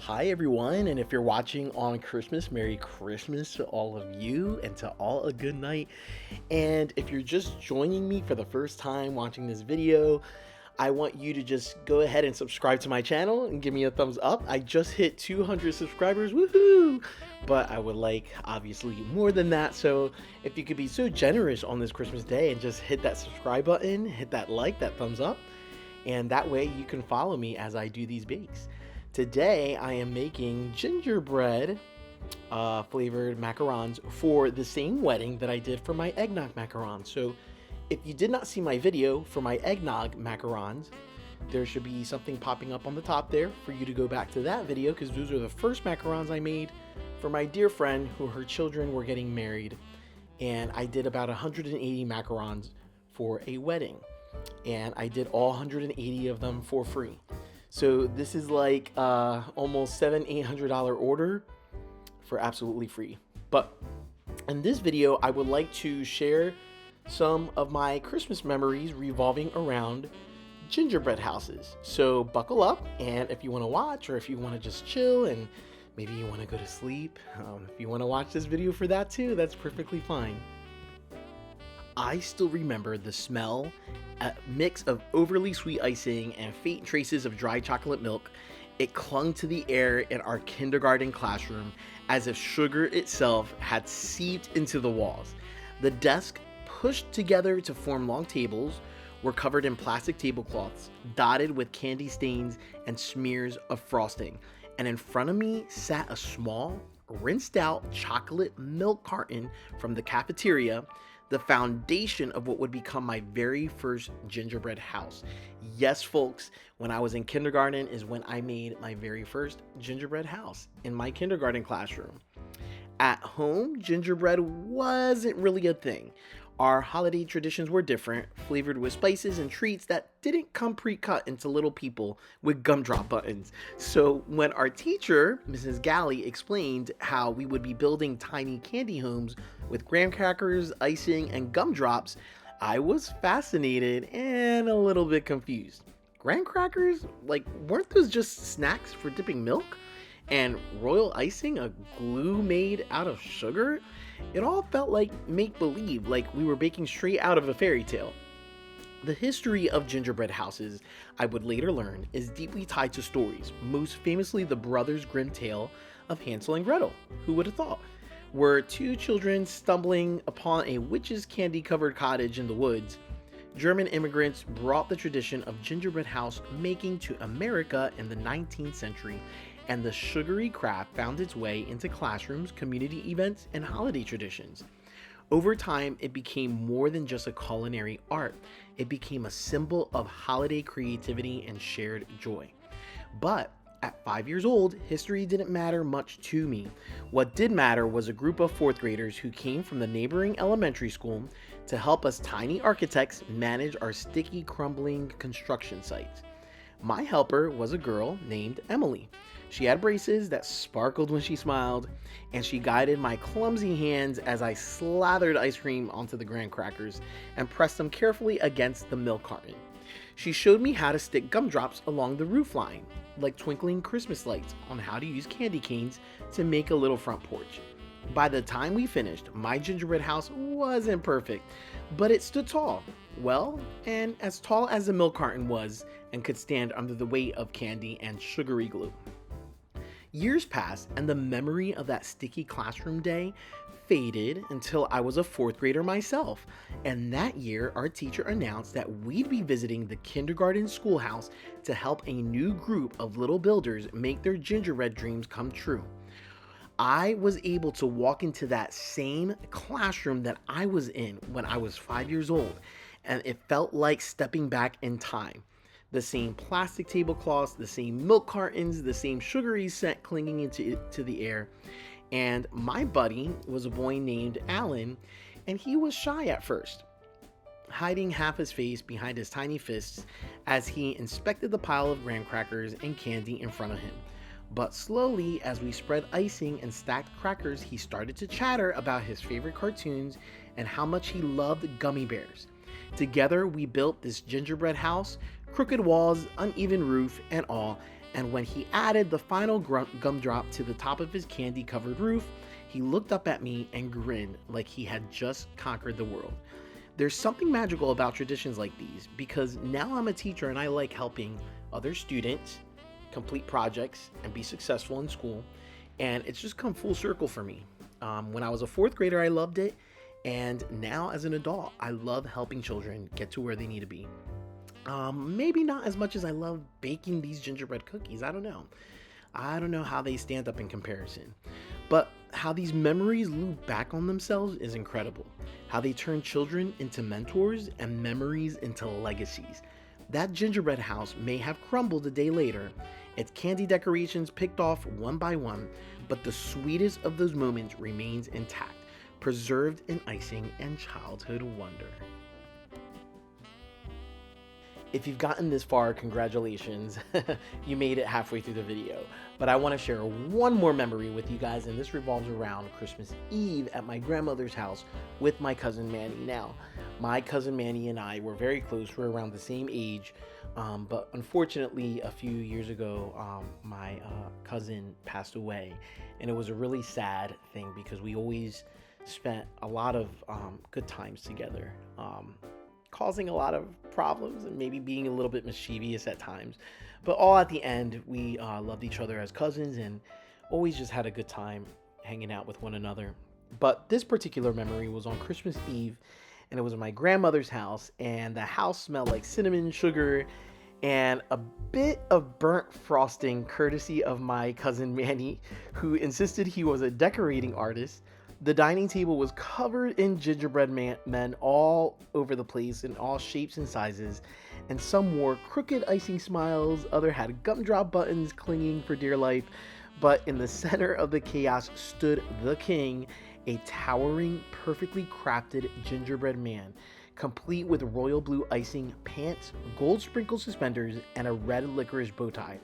Hi everyone, and if you're watching on Christmas, Merry Christmas to all of you and to all a good night. And if you're just joining me for the first time watching this video, I want you to just go ahead and subscribe to my channel and give me a thumbs up. I just hit 200 subscribers, woohoo! But I would like obviously more than that. So if you could be so generous on this Christmas day and just hit that subscribe button, hit that like, that thumbs up, and that way you can follow me as I do these bakes. Today I am making gingerbread flavored macarons for the same wedding that I did for my eggnog macarons. So if you did not see my video for my eggnog macarons, there should be something popping up on the top there for you to go back to that video, because those are the first macarons I made for my dear friend who her children were getting married. And I did about 180 macarons for a wedding. And I did all 180 of them for free. So this is like almost $700-800 order for absolutely free. But in this video, I would like to share some of my Christmas memories revolving around gingerbread houses. So buckle up, and if you want to watch, or if you want to just chill and maybe you want to go to sleep, if you want to watch this video for that too, that's perfectly fine. I still remember the smell, a mix of overly sweet icing and faint traces of dry chocolate milk. It clung to the air in our kindergarten classroom as if sugar itself had seeped into the walls. The desks, pushed together to form long tables, were covered in plastic tablecloths, dotted with candy stains and smears of frosting. And in front of me sat a small, rinsed out chocolate milk carton from the cafeteria, the foundation of what would become my very first gingerbread house. Yes, folks, when I was in kindergarten is when I made my very first gingerbread house in my kindergarten classroom. At home, gingerbread wasn't really a thing. Our holiday traditions were different, flavored with spices and treats that didn't come pre-cut into little people with gumdrop buttons. So when our teacher, Mrs. Galley, explained how we would be building tiny candy homes with graham crackers, icing, and gumdrops, I was fascinated and a little bit confused. Graham crackers? Like, weren't those just snacks for dipping milk? And royal icing, a glue made out of sugar? It all felt like make-believe, like we were baking straight out of a fairy tale. The history of gingerbread houses, I would later learn, is deeply tied to stories, most famously the Brothers Grimm tale of Hansel and Gretel. Who would have thought? Where two children stumbling upon a witch's candy-covered cottage in the woods, German immigrants brought the tradition of gingerbread house making to America in the 19th century, and the sugary craft found its way into classrooms, community events, and holiday traditions. Over time, it became more than just a culinary art. It became a symbol of holiday creativity and shared joy. But at 5 years old, history didn't matter much to me. What did matter was a group of fourth graders who came from the neighboring elementary school to help us tiny architects manage our sticky, crumbling construction sites. My helper was a girl named Emily. She had braces that sparkled when she smiled, and she guided my clumsy hands as I slathered ice cream onto the graham crackers and pressed them carefully against the milk carton. She showed me how to stick gumdrops along the roof line, like twinkling Christmas lights, on how to use candy canes to make a little front porch. By the time we finished, my gingerbread house wasn't perfect, but it stood tall. Well, and as tall as the milk carton was, and could stand under the weight of candy and sugary glue. Years passed, and the memory of that sticky classroom day faded until I was a fourth grader myself. And that year, our teacher announced that we'd be visiting the kindergarten schoolhouse to help a new group of little builders make their gingerbread dreams come true. I was able to walk into that same classroom that I was in when I was 5 years old, and it felt like stepping back in time. The same plastic tablecloths, the same milk cartons, the same sugary scent clinging into the air. And my buddy was a boy named Alan, and he was shy at first, hiding half his face behind his tiny fists as he inspected the pile of graham crackers and candy in front of him. But slowly, as we spread icing and stacked crackers, he started to chatter about his favorite cartoons and how much he loved gummy bears. Together, we built this gingerbread house, crooked walls, uneven roof, and all, And when he added the final gumdrop to the top of his candy-covered roof, he looked up at me and grinned like he had just conquered the world. There's something magical about traditions like these because now I'm a teacher and I like helping other students complete projects and be successful in school. And it's just come full circle for me. When I was a fourth grader, I loved it. And now as an adult, I love helping children get to where they need to be. Maybe not as much as I love baking these gingerbread cookies. I don't know. I don't know how they stand up in comparison. But how these memories loop back on themselves is incredible. How they turn children into mentors and memories into legacies. That gingerbread house may have crumbled a day later, its candy decorations picked off one by one, but the sweetest of those moments remains intact, preserved in icing and childhood wonder. If you've gotten this far, congratulations. You made it halfway through the video. But I want to share one more memory with you guys, and this revolves around Christmas Eve at my grandmother's house with my cousin Manny. Now, my cousin Manny and I were very close. We're around the same age, but unfortunately, a few years ago, my cousin passed away, and it was a really sad thing because we always spent a lot of good times together. Causing a lot of problems and maybe being a little bit mischievous at times. But all at the end, we loved each other as cousins and always just had a good time hanging out with one another. But this particular memory was on Christmas Eve, and it was at my grandmother's house, and the house smelled like cinnamon, sugar, and a bit of burnt frosting courtesy of my cousin Manny, who insisted he was a decorating artist. The dining table was covered in gingerbread men all over the place in all shapes and sizes, and some wore crooked icing smiles, others had gumdrop buttons clinging for dear life, but in the center of the chaos stood the king, a towering, perfectly crafted gingerbread man, complete with royal blue icing, pants, gold sprinkled suspenders, and a red licorice bow tie.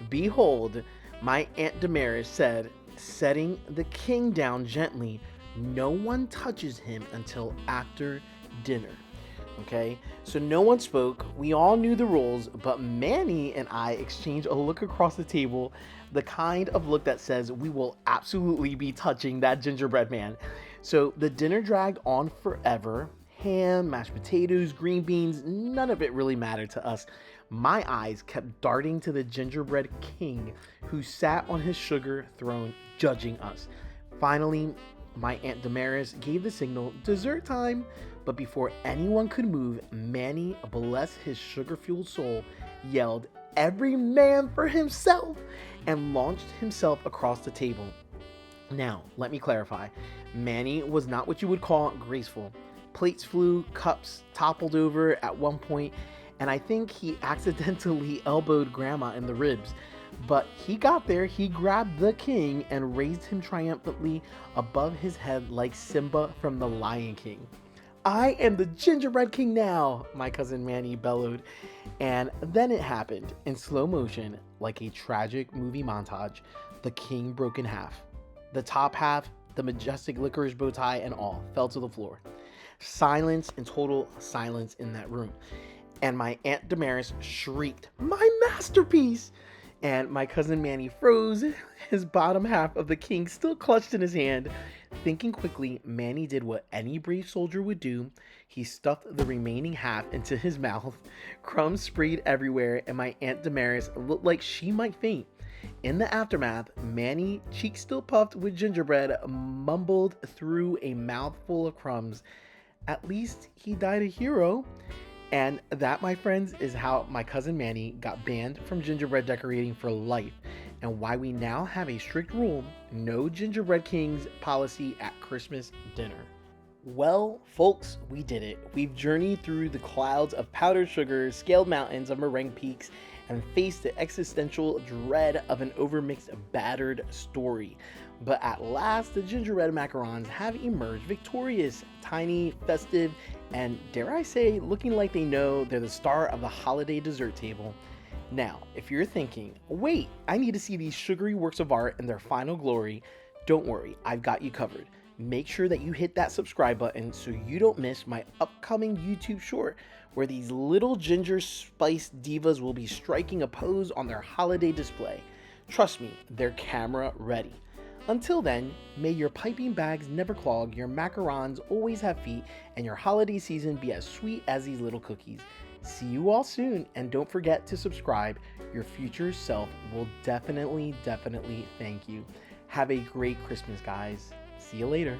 Behold, my Aunt Damaris said, setting the king down gently, no one touches him until after dinner. Okay, so no one spoke. We all knew the rules, but Manny and I exchanged a look across the table, the kind of look that says we will absolutely be touching that gingerbread man. So the dinner dragged on forever. Ham, mashed potatoes, green beans, none of it really mattered to us. My eyes kept darting to the gingerbread king who sat on his sugar throne judging us. Finally, my Aunt Damaris gave the signal, dessert time, but before anyone could move, Manny, bless his sugar-fueled soul, yelled, every man for himself, and launched himself across the table. Now, let me clarify. Manny was not what you would call graceful. Plates flew, cups toppled over at one point, and I think he accidentally elbowed Grandma in the ribs. But he got there, he grabbed the king and raised him triumphantly above his head like Simba from The Lion King. I am the gingerbread king now, my cousin Manny bellowed. And then it happened in slow motion, like a tragic movie montage. The king broke in half. The top half, the majestic licorice bow tie and all, fell to the floor. Silence and total silence in that room. And my Aunt Damaris shrieked, my masterpiece! And my cousin Manny froze, his bottom half of the king still clutched in his hand. Thinking quickly, Manny did what any brave soldier would do. He stuffed the remaining half into his mouth. Crumbs sprayed everywhere, and my Aunt Damaris looked like she might faint. In the aftermath, Manny, cheeks still puffed with gingerbread, mumbled through a mouthful of crumbs. At least he died a hero. And that, my friends, is how my cousin Manny got banned from gingerbread decorating for life, and why we now have a strict rule, no gingerbread kings policy at Christmas dinner. Well, folks, we did it. We've journeyed through the clouds of powdered sugar, scaled mountains of meringue peaks, and faced the existential dread of an overmixed, battered story. But at last, the Gingerbread Macarons have emerged victorious, tiny, festive, and dare I say, looking like they know they're the star of the holiday dessert table. Now, if you're thinking, wait, I need to see these sugary works of art in their final glory, don't worry, I've got you covered. Make sure that you hit that subscribe button so you don't miss my upcoming YouTube short, where these little ginger spice divas will be striking a pose on their holiday display. Trust me, they're camera ready. Until then, may your piping bags never clog, your macarons always have feet, and your holiday season be as sweet as these little cookies. See you all soon, and don't forget to subscribe. Your future self will definitely thank you. Have a great Christmas, guys. See you later.